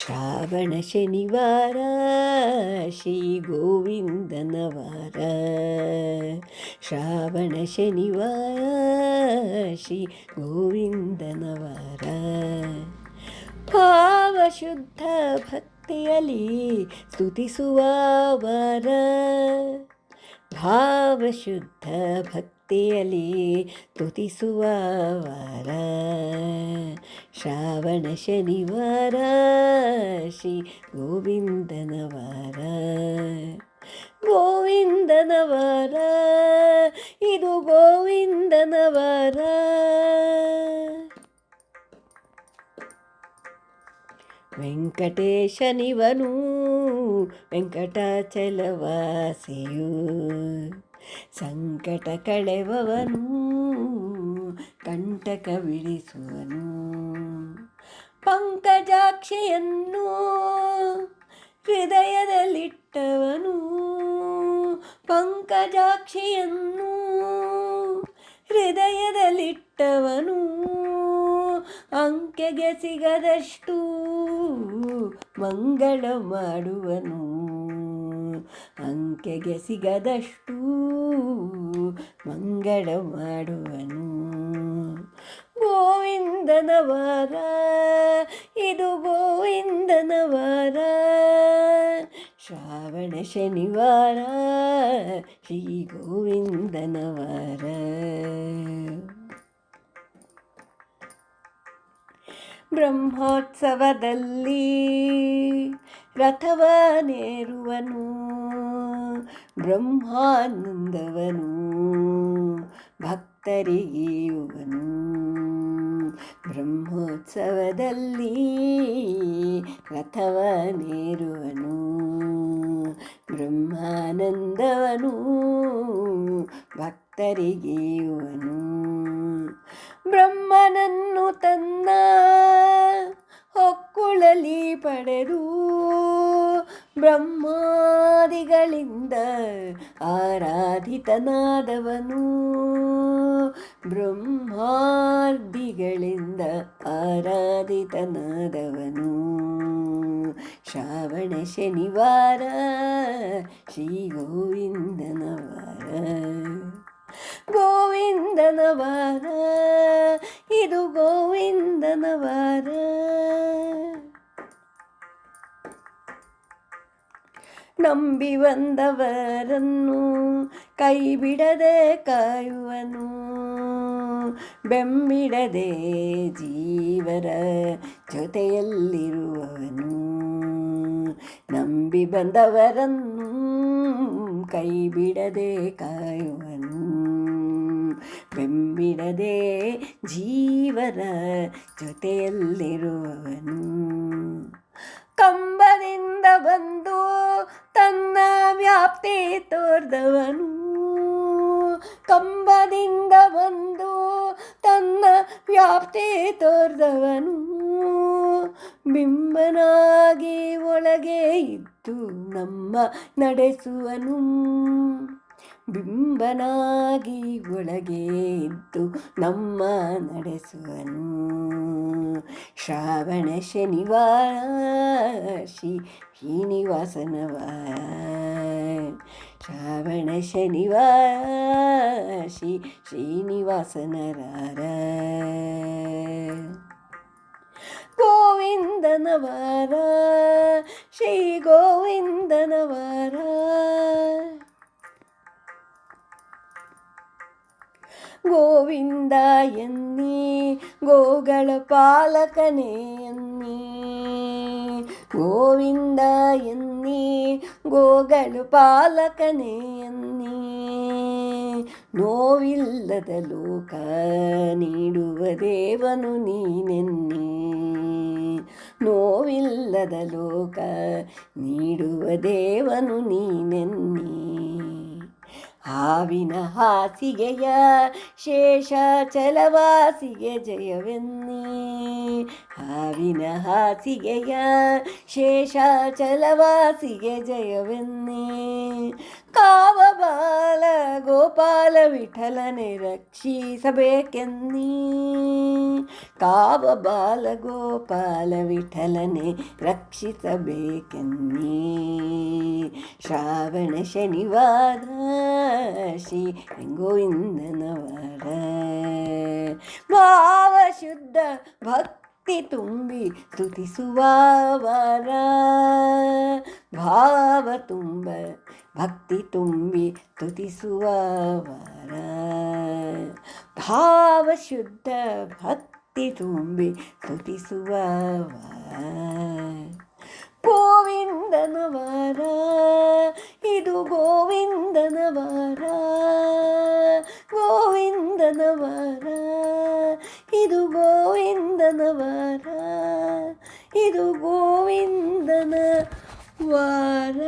ಶ್ರಾವಣ ಶನಿವಾರ ಶ್ರೀ ಗೋವಿಂದನ ವಾರ. ಶ್ರಾವಣ ಶನಿವಾರ ಶ್ರೀ ಗೋವಿಂದನ ವಾರ. ಭಾವಶುದ್ಧ ಭಕ್ತಿಯಲ್ಲಿ ಸ್ತುತಿಸುವ ವಾರ. ಭಾವಶುದ್ಧ ಭಕ್ತಿಯಲ್ಲಿ ಸ್ತುತಿಸುವ ವಾರ. ಶ್ರಾವಣ ಶನಿವಾರ ಶ್ರೀ ಗೋವಿಂದನ ವಾರ. ಗೋವಿಂದನ ವಾರ, ಇದು ಗೋವಿಂದನ ವಾರ. ವೆಂಕಟೇಶನಿವನು ವೆಂಕಟಾಚಲವಾಸಿಯು, ಸಂಕಟ ಕಳೆವವನು ಕಂಟಕ ಬಿಡಿಸುವನು. ಪಂಕಜಾಕ್ಷಿಯನ್ನು ಹೃದಯದಲ್ಲಿಟ್ಟವನು, ಪಂಕಜಾಕ್ಷಿಯನ್ನು ಹೃದಯದಲ್ಲಿಟ್ಟವನು. ಅಂಕೆಗೆ ಸಿಗದಷ್ಟು ಮಂಗಳ ಮಾಡುವನು, ಅಂಕೆಗೆ ಸಿಗದಷ್ಟು ಮಂಗಳ ಮಾಡುವನು. ಗೋವಿಂದನ ವಾರ, ಇದು ಗೋವಿಂದನ ವಾರ. ಶ್ರಾವಣ ಶನಿವಾರ ಶ್ರೀ ಗೋವಿಂದನ ವಾರ. ಬ್ರಹ್ಮೋತ್ಸವದಲ್ಲಿ ರಥವನೇರುವನು, ಬ್ರಹ್ಮಾನಂದವನು ಭಕ್ತರಿಗೀಯುವನು. ಬ್ರಹ್ಮೋತ್ಸವದಲ್ಲಿ ರಥವನೇರುವನು, ಬ್ರಹ್ಮಾನಂದವನು ಭಕ್ತರಿಗೀಯುವನು. ಬ್ರಹ್ಮನನ್ನು ತನ್ನ ಹೊಕ್ಕುಳಲಿ ಪಡೆದು ಬ್ರಹ್ಮಾದಿಗಳಿಂದ ಆರಾಧಿತನಾದವನು, ಬ್ರಹ್ಮಾದಿಗಳಿಂದ ಆರಾಧಿತನಾದವನು. ಶ್ರಾವಣ ಶನಿವಾರ ಶ್ರೀ ಗೋವಿಂದನ ವಾರ. ಗೋವಿಂದನ ವಾರ, ಇದು ಗೋವಿಂದನ ವಾರ. ನಂಬಿ ಬಂದವರನ್ನು ಕೈ ಬಿಡದೆ ಕಾಯುವನು, ಬೆಂಬಿಡದೆ ಜೀವರ ಜೊತೆಯಲ್ಲಿರುವವನು. ನಂಬಿ ಬಂದವರನ್ನು ಕೈ ಬಿಡದೆ ಕಾಯುವನು, ಬೆಂಬಿಡದೆ ಜೀವರ ಜೊತೆಯಲ್ಲಿರುವವನು. ಕಂಬದಿಂದ ಬಂದು ತನ್ನ ವ್ಯಾಪ್ತಿ ತೋರ್ದವನು, ಕಂಬದಿಂದ ಬಂದು ತನ್ನ ವ್ಯಾಪ್ತಿ ತೋರ್ದವನು. ಬಿಂಬನಾಗಿ ಒಳಗೆ ಇದ್ದು ನಮ್ಮ ನಡೆಸುವನು, ಬಿಂಬನಾಗಿ ಒಳಗೆ ಇದ್ದು ನಮ್ಮ ನಡೆಸುವನು. ಶ್ರಾವಣ ಶನಿವಾರ ಶ್ರೀ ಶ್ರೀನಿವಾಸನ ವಾರ. ಶ್ರಾವಣ ಶನಿವಾರ ಶ್ರೀ ಶ್ರೀನಿವಾಸನ ವಾರ. ಗೋವಿಂದನ ವಾರ, ಶ್ರೀ ಗೋವಿಂದನ ವಾರ. ಗೋವಿಂದ ಎನ್ನಿ ಗೋಗಳ ಪಾಲಕನೇ ಎನ್ನಿ, ಗೋವಿಂದ ಎನ್ನಿ ಗೋಗಳು ಪಾಲಕನೇ ಎನ್ನಿ. ನೋವಿಲ್ಲದ ಲೋಕ ನೀಡುವ ದೇವನು ನೀನೆನ್ನಿ, ನೋವಿಲ್ಲದ ಲೋಕ ನೀಡುವ ದೇವನು ನೀನೆನ್ನಿ. ಹಾವಿನ ಹಾಸಿಗೆಯ ಶೇಷಾಚಲವಾಸಿಗೆ ಜಯವೆನ್ನಿ, ಹಾವಿನ ಹಾಸಿಗೆಯ ಶೇಷಾಚಲವಾಸಿಗೆ ಜಯವೆನ್ನಿ. ಕಾವ ಬಾಲ ಗೋಪಾಲ ವಿಠಲನೆ ರಕ್ಷಿಸಬೇಕೆನ್ನೀ, ಕಾವ ಬಾಲ ಗೋಪಾಲ ವಿಠಲನೆ ರಕ್ಷಿಸಬೇಕೆನ್ನೀ. ಶ್ರಾವಣ ಶನಿವಾರ ಶ್ರೀ ಗೋವಿಂದನ ವಾರ, ಭಾವ ಶುದ್ಧ ಭಕ್ತಿ ತುಂಬಿ ಸ್ತುತಿಸುವ ವಾರ, ಭಾವ ತುಂಬ ಭಕ್ತಿ ತುಂಬಿ ಸ್ತುತಿಸುವ ವಾರ, ಭಾವ ಶುದ್ಧ ಭಕ್ತಿ ತುಂಬಿ ಸ್ತುತಿಸುವ ವಾರ. ಗೋವಿಂದನ ವಾರ ಇದು ಗೋವಿಂದನ ವಾರ, ಗೋವಿಂದನ ವಾರ ಇದು ಗೋವಿಂದನ ವಾರ, ಇದು ಗೋವಿಂದನ ವಾರ.